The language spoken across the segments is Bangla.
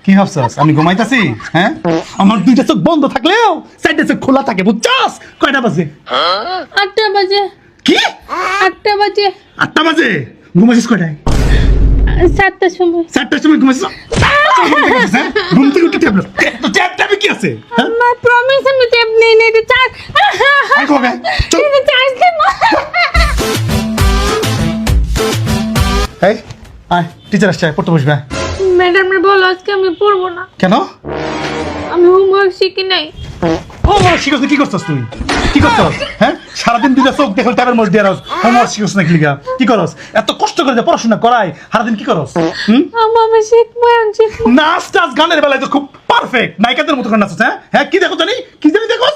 কি ভাবছস আমি ঘুমাইতাছি? হ্যাঁ, আমার দুইটা চোখ বন্ধ থাকলেও চারটা চোখ খোলা থাকে, বুঝছস? কয়টা বাজে? 8টা বাজে। কি 8টা বাজে? 8টা বাজে? ঘুমাইছিস কয়টায়? 7টার সময়। 7টার সময় ঘুমাইছিস? ঘুম থেকে উঠে ট্যাবলেট তো ট্যাবটা কি আছে? আম্মা প্রমিস আমি ট্যাব নেই নেই এটা চার্জ। আই কবে চল এটা চার্জ দে মা। এই আয় টিচার আসছে, পড়তে বসবে। ম্যাডাম রে বলো আজকে আমি পড়বো না, কেন? আমি হোমওয়ার্ক শিখি নাই। হোমওয়ার্ক শিখছ? কি করছস তুই? কি করছস? হ্যাঁ, সারাদিন দুইটা চোখ দেখল ট্যাবের মধ্যে দিয়ে রাখস, হোমওয়ার্ক শিখছ না? কি লিগা কি করস? এত কষ্ট করে যে পড়াশোনা করাই, সারাদিন কি করস? আম্মা আমি শিখবো আমি শিখবো। নাচ টাচ গানের বেলায় তো খুব পারফেক্ট, নায়িকাদের মতো করে নাচছ। হ্যাঁ হ্যাঁ, কি দেখো জানি? কি জানি দেখো?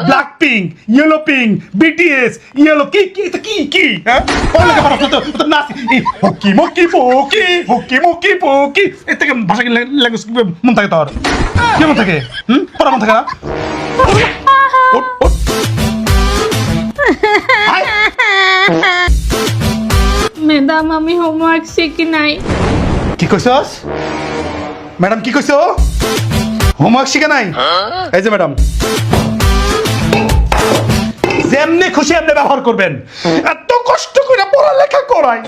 Black pink, yellow pink, BTS, yellow কি কি এটা কি কি? হ্যাঁ, পড়ালেখা পারছ না তো নাচ এই hockey Makki Poki, hockey Makki Poki, এর থেকে ভাষা কি ল্যাঙ্গুয়েজ মন থাকে তোর? কি মন থাকে? পড়া মন থাকে না? ওঠ, ওঠ। আয়। ম্যাডাম আমি হোমওয়ার্ক শিখি নাই। কি কইছস? ম্যাডাম কি কইছো? হোমওয়ার্ক শিখে নাই? এই যে ম্যাডাম, যেমনি খুশি এমনি ব্যবহার করবেন। এত কষ্ট করে পড়ালেখা করাই,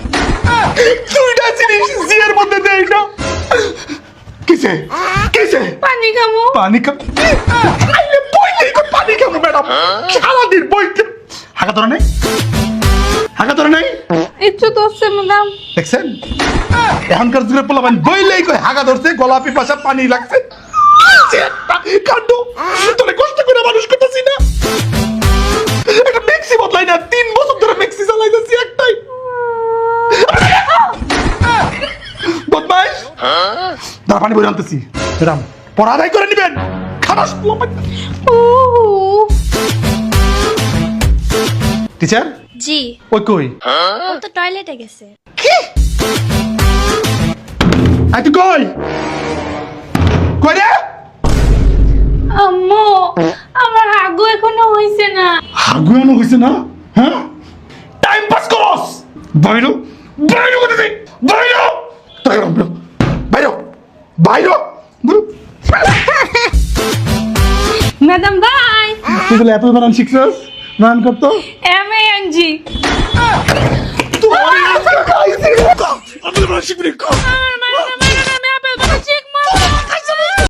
দুইটা জিনিস জিয়ের মধ্যে দেই না। কিসে কিসে? পানি খাবো। পানি খাম? আইলে বইলেই তো পানি খাবো ম্যাডাম, সারাদিন বইতে। হাঁকা ধরে নাই? হাঁকা ধরে নাই? ইচ্ছু তো হচ্ছে ম্যাডাম। দেখছেন এখনকার যুগের পোলাপান বইলেই কই হাগা ধরছে, গোলাপি পাশা পানি লাগছে। কাণ্ড, তোরে কষ্ট করে মানুষ করতেছি না, একটা মেক্সি বদলাই না, 3 বছর ধরে মেক্সি চালাইতেছি একটাই। বদমাইশ, দাঁড়া পানি বই আনতেছি। ম্যাডাম পড়া আদায় করে নিবেন, খারাপ পোলাপান। টিচার জি ওই কই? ও তো টয়লেটে গেছে। কি? আই তুই কই? কই রে? আম্মু আমার হাগু এখনো হইছে না। হাগু এমন হইছে না? হ্যাঁ, টাইম পাস করস। বাইরো বাইরো করতে বাইরো বাইরো বাইরো বাইরো। Madam by. তুই বলে এত বানান শিখছস? বানান করতো এমএএনজি। তুই আরে আজকে খাইছিস? আমি বানান শিখবি না। আমার